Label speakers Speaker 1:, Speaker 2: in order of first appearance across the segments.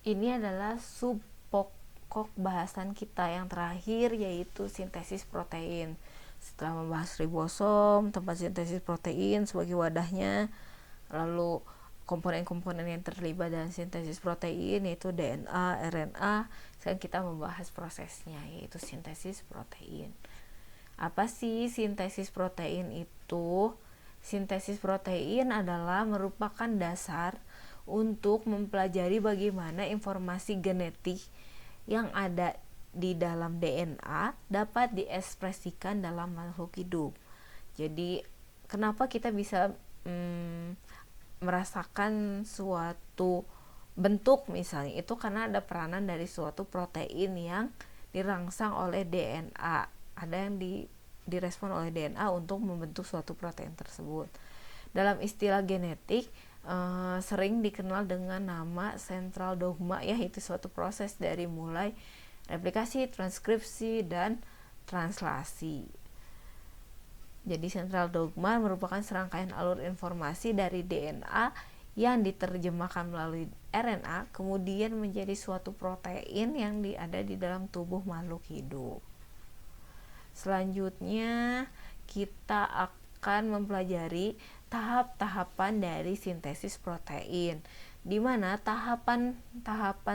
Speaker 1: Ini adalah sub pokok bahasan kita yang terakhir, yaitu sintesis protein. Setelah membahas ribosom, tempat sintesis protein sebagai wadahnya, lalu komponen-komponen yang terlibat dalam sintesis protein yaitu DNA, RNA. Sekarang kita membahas prosesnya, yaitu sintesis protein. Apa sih sintesis protein itu? Sintesis protein adalah merupakan dasar untuk mempelajari bagaimana informasi genetik yang ada di dalam DNA dapat diekspresikan dalam makhluk hidup. Jadi, kenapa kita bisa merasakan suatu bentuk misalnya, itu karena ada peranan dari suatu protein yang dirangsang oleh DNA. Ada yang direspon oleh DNA untuk membentuk suatu protein tersebut. Dalam istilah genetik sering dikenal dengan nama central dogma, ya, itu suatu proses dari mulai replikasi, transkripsi, dan translasi. Jadi central dogma merupakan serangkaian alur informasi dari DNA yang diterjemahkan melalui RNA kemudian menjadi suatu protein yang ada di dalam tubuh makhluk hidup. Selanjutnya kita akan mempelajari tahap-tahapan dari sintesis protein, di mana tahapan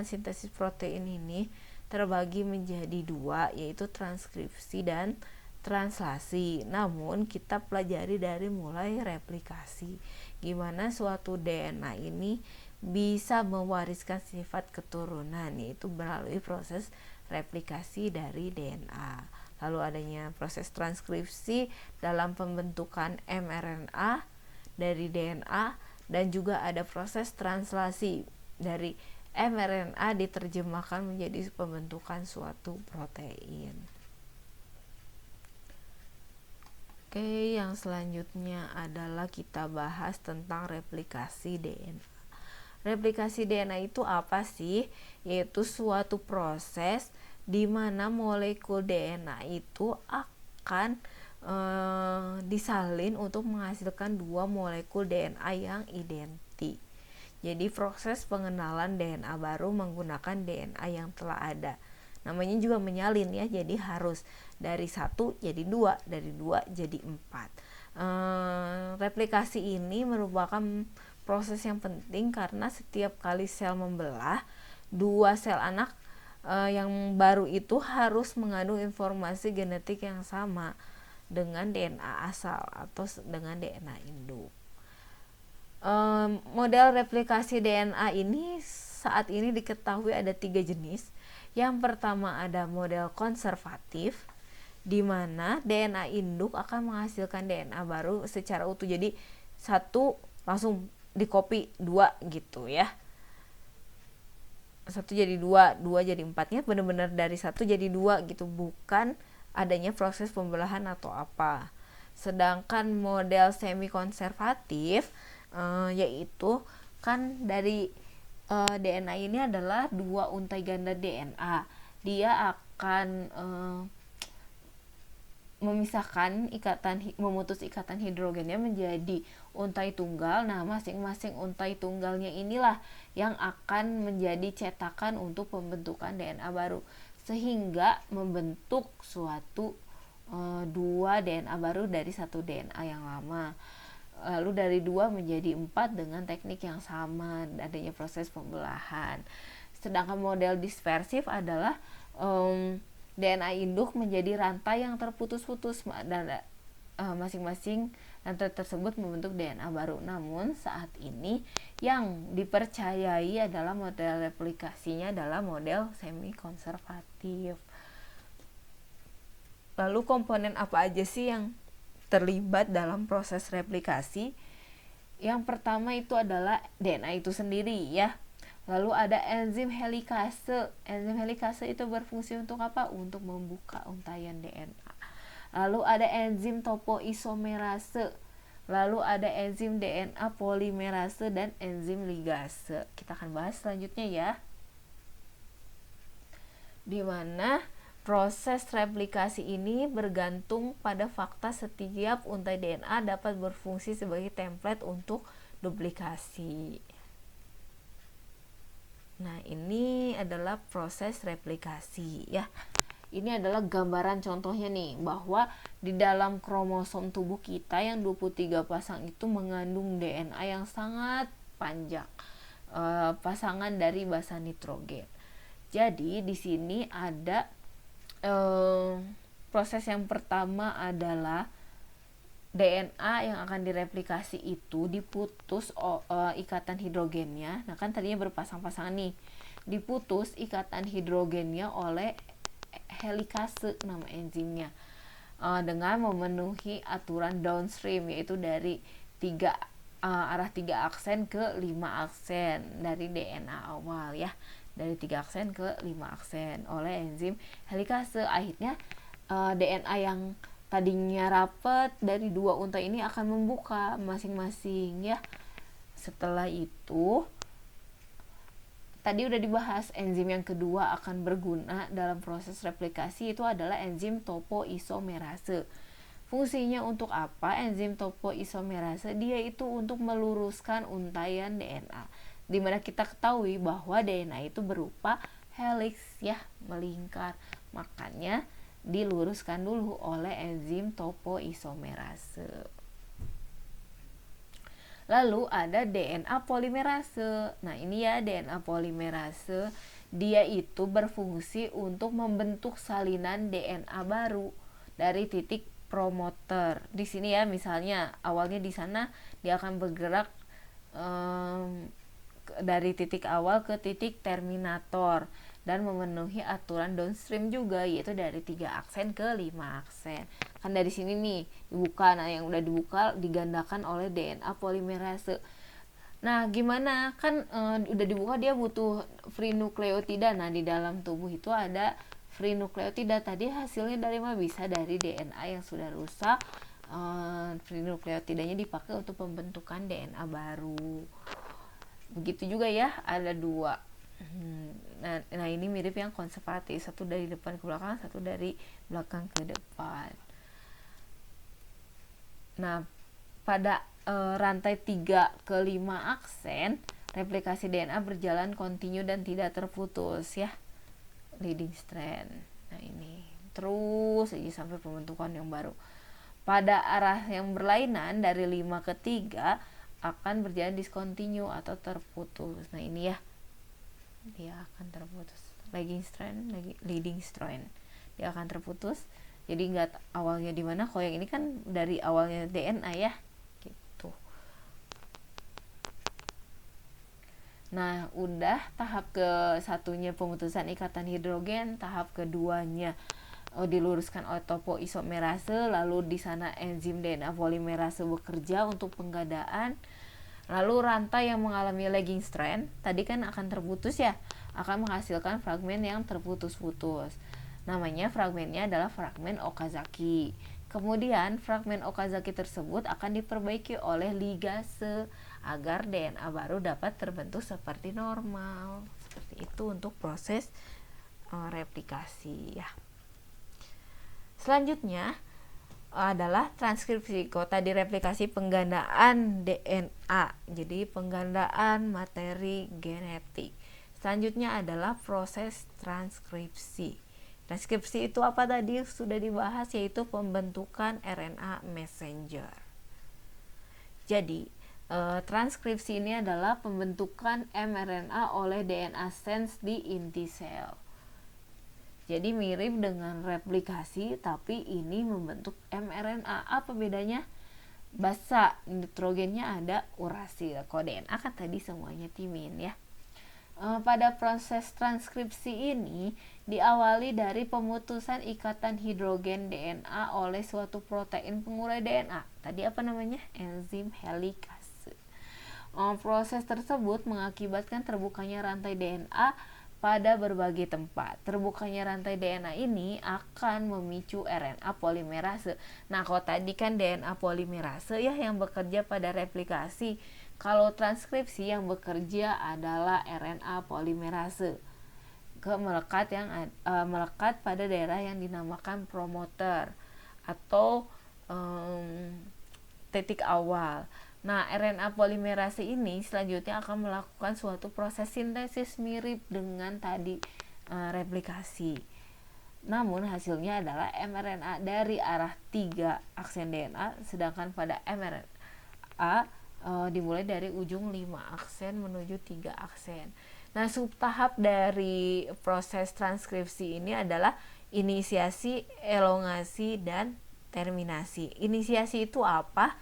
Speaker 1: sintesis protein ini terbagi menjadi dua, yaitu transkripsi dan translasi. Namun kita pelajari dari mulai replikasi, gimana suatu DNA ini bisa mewariskan sifat keturunan, yaitu melalui proses replikasi dari DNA. Lalu adanya proses transkripsi dalam pembentukan mRNA dari DNA, dan juga ada proses translasi dari mRNA diterjemahkan menjadi pembentukan suatu protein. Oke, yang selanjutnya adalah kita bahas tentang replikasi DNA. Replikasi DNA itu apa sih? Yaitu suatu proses di mana molekul DNA itu akan disalin untuk menghasilkan dua molekul DNA yang identik. Jadi proses pengenalan DNA baru menggunakan DNA yang telah ada. Namanya juga menyalin, ya, jadi harus dari 1 jadi 2, dari 2 jadi 4. Replikasi ini merupakan proses yang penting karena setiap kali sel membelah, dua sel anak yang baru itu harus mengandung informasi genetik yang sama dengan DNA asal atau dengan DNA induk. Model replikasi DNA ini saat ini diketahui ada 3 jenis. Yang pertama ada model konservatif, di mana DNA induk akan menghasilkan DNA baru secara utuh. Jadi 1 langsung dikopi 2 gitu, ya. 1 jadi 2, 2 jadi 4-nya benar-benar dari 1 jadi 2 gitu, bukan adanya proses pembelahan atau apa. Sedangkan model semi konservatif yaitu kan dari DNA ini adalah 2 untai ganda DNA. Dia akan memutus ikatan hidrogennya menjadi untai tunggal. Nah, masing-masing untai tunggalnya inilah yang akan menjadi cetakan untuk pembentukan DNA baru, sehingga membentuk suatu 2 DNA baru dari 1 DNA yang lama. Lalu dari 2 menjadi 4 dengan teknik yang sama, adanya proses pembelahan. Sedangkan model dispersif adalah DNA induk menjadi rantai yang terputus-putus dan masing-masing rantai tersebut membentuk DNA baru. Namun saat ini yang dipercayai adalah model replikasinya adalah model semi konservatif. Lalu komponen apa aja sih yang terlibat dalam proses replikasi? Yang pertama itu adalah DNA itu sendiri, ya. Lalu ada enzim helikase. Enzim helikase itu berfungsi untuk apa? Untuk membuka untaian DNA. Lalu ada enzim topoisomerase. Lalu ada enzim DNA polimerase dan enzim ligase. Kita akan bahas selanjutnya, ya. Di mana proses replikasi ini bergantung pada fakta setiap untai DNA dapat berfungsi sebagai template untuk duplikasi. Nah, ini adalah proses replikasi ya. Ini adalah gambaran contohnya nih, bahwa di dalam kromosom tubuh kita yang 23 pasang itu mengandung DNA yang sangat panjang, pasangan dari basa nitrogen. Jadi di sini ada proses yang pertama adalah DNA yang akan direplikasi itu diputus ikatan hidrogennya. Nah kan tadinya berpasang-pasangan nih, diputus ikatan hidrogennya oleh helikase nama enzimnya, dengan memenuhi aturan downstream, yaitu dari arah 3 aksen ke 5 aksen dari DNA awal ya, dari 3 aksen ke 5 aksen oleh enzim helikase. Akhirnya DNA yang tadinya rapat dari 2 untai ini akan membuka masing-masing ya. Setelah itu tadi udah dibahas, enzim yang kedua akan berguna dalam proses replikasi itu adalah enzim topoisomerase. Fungsinya untuk apa enzim topoisomerase? Dia itu untuk meluruskan untaian DNA. Dimana kita ketahui bahwa DNA itu berupa helix ya, melingkar. Makanya diluruskan dulu oleh enzim topoisomerase. Lalu ada DNA polimerase. Nah, ini ya DNA polimerase. Dia itu berfungsi untuk membentuk salinan DNA baru dari titik promoter. Di sini ya, misalnya awalnya di sana dia akan bergerak dari titik awal ke titik terminator dan memenuhi aturan downstream juga, yaitu dari 3 aksen ke 5 aksen. Kan dari sini nih dibuka, nah yang udah dibuka digandakan oleh DNA polimerase. Nah gimana, kan udah dibuka, dia butuh free nukleotida. Nah di dalam tubuh itu ada free nukleotida. Tadi hasilnya dari mana? Bisa dari DNA yang sudah rusak. Free nukleotidanya dipakai untuk pembentukan DNA baru. Begitu juga ya, ada 2. Nah ini mirip yang konservatif, satu dari depan ke belakang, satu dari belakang ke depan. Nah pada rantai 3 ke 5 aksen replikasi DNA berjalan kontinu dan tidak terputus ya, leading strand. Nah ini terus aja sampai pembentukan yang baru. Pada arah yang berlainan dari 5 ke 3 akan berjalan discontinue atau terputus. Nah ini ya, dia akan terputus, leading strand dia akan terputus. Jadi nggak awalnya di mana, kalau yang ini kan dari awalnya DNA ya gitu. Nah udah tahap ke satunya pemutusan ikatan hidrogen, tahap keduanya diluruskan oleh topoisomerase. Lalu di sana enzim DNA polimerase bekerja untuk penggandaan. Lalu rantai yang mengalami lagging strand tadi kan akan terputus ya, akan menghasilkan fragmen yang terputus-putus. Namanya fragmennya adalah fragmen Okazaki. Kemudian fragmen Okazaki tersebut akan diperbaiki oleh ligase agar DNA baru dapat terbentuk seperti normal. Seperti itu untuk proses replikasi ya. Selanjutnya adalah transkripsi. Kalau tadi replikasi penggandaan DNA, jadi penggandaan materi genetik. Selanjutnya adalah proses transkripsi. Transkripsi itu apa tadi sudah dibahas, yaitu pembentukan RNA messenger. Jadi transkripsi ini adalah pembentukan mRNA oleh DNA sense di inti sel. Jadi mirip dengan replikasi, tapi ini membentuk mRNA. Apa bedanya? Basa nitrogennya ada uracil. Kalau DNA kan tadi semuanya timin ya. Pada proses transkripsi ini diawali dari pemutusan ikatan hidrogen DNA oleh suatu protein pengurai DNA. Tadi apa namanya? Enzim helikase. Proses tersebut mengakibatkan terbukanya rantai DNA pada berbagai tempat. Terbukanya rantai DNA ini akan memicu RNA polimerase. Nah, kalau tadi kan DNA polimerase ya yang bekerja pada replikasi. Kalau transkripsi yang bekerja adalah RNA polimerase. Melekat pada daerah yang dinamakan promoter atau titik awal. Nah, RNA polimerase ini selanjutnya akan melakukan suatu proses sintesis mirip dengan tadi replikasi. Namun hasilnya adalah mRNA dari arah 3 aksen DNA, sedangkan pada mRNA dimulai dari ujung 5 aksen menuju 3 aksen. Nah, subtahap dari proses transkripsi ini adalah inisiasi, elongasi, dan terminasi. Inisiasi itu apa?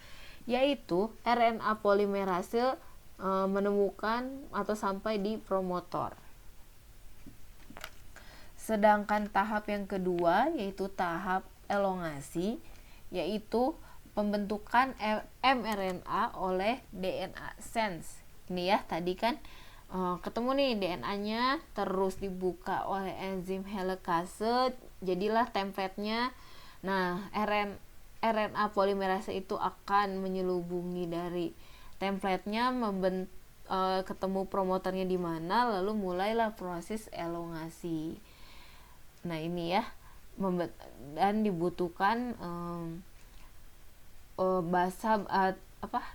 Speaker 1: Yaitu RNA polimerase menemukan atau sampai di promotor. Sedangkan tahap yang kedua yaitu tahap elongasi, yaitu pembentukan mRNA oleh DNA sense. Ini ya, tadi kan ketemu nih DNA-nya, terus dibuka oleh enzim helikase, jadilah template-nya. Nah, RNA polimerase itu akan menyelubungi dari template-nya, ketemu promotornya di mana, lalu mulailah proses elongasi. Nah, ini ya, dan dibutuhkan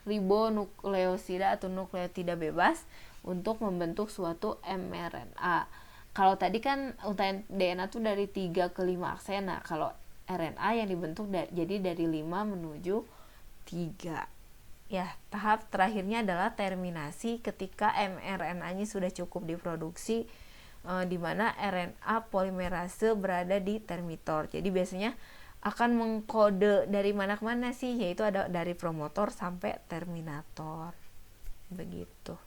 Speaker 1: ribonukleosida atau nukleotida bebas untuk membentuk suatu mRNA. Kalau tadi kan untaian DNA itu dari 3 ke 5 aksen. Nah, kalau RNA yang dibentuk jadi dari 5 menuju 3. Ya, tahap terakhirnya adalah terminasi ketika mRNA-nya sudah cukup diproduksi, di mana RNA polimerase berada di termitor. Jadi biasanya akan mengkode dari mana ke mana sih, yaitu ada dari promotor sampai terminator. Begitu.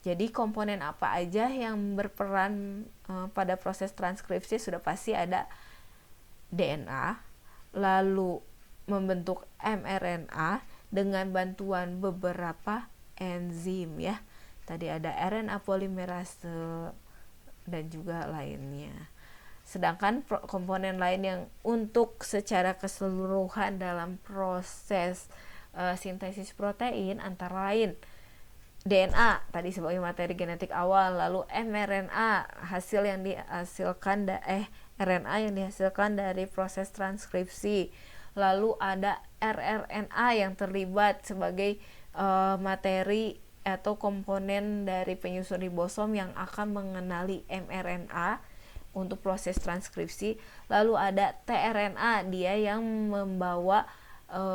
Speaker 1: Jadi komponen apa aja yang berperan pada proses transkripsi? Sudah pasti ada DNA, lalu membentuk mRNA dengan bantuan beberapa enzim ya. Tadi ada RNA polimerase dan juga lainnya. Sedangkan komponen lain yang untuk secara keseluruhan dalam proses sintesis protein antara lain DNA tadi sebagai materi genetik awal, lalu mRNA hasil yang dihasilkan RNA yang dihasilkan dari proses transkripsi, lalu ada rRNA yang terlibat sebagai materi atau komponen dari penyusun ribosom yang akan mengenali mRNA untuk proses transkripsi, lalu ada tRNA, dia yang membawa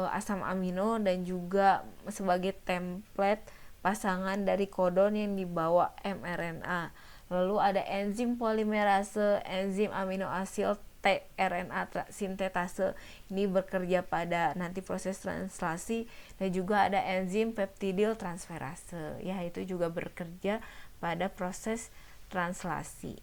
Speaker 1: asam amino dan juga sebagai template pasangan dari kodon yang dibawa mRNA. Lalu ada enzim polimerase, enzim amino asid tRNA sintetase, ini bekerja pada nanti proses translasi, dan juga ada enzim peptidil transferase, ya itu juga bekerja pada proses translasi.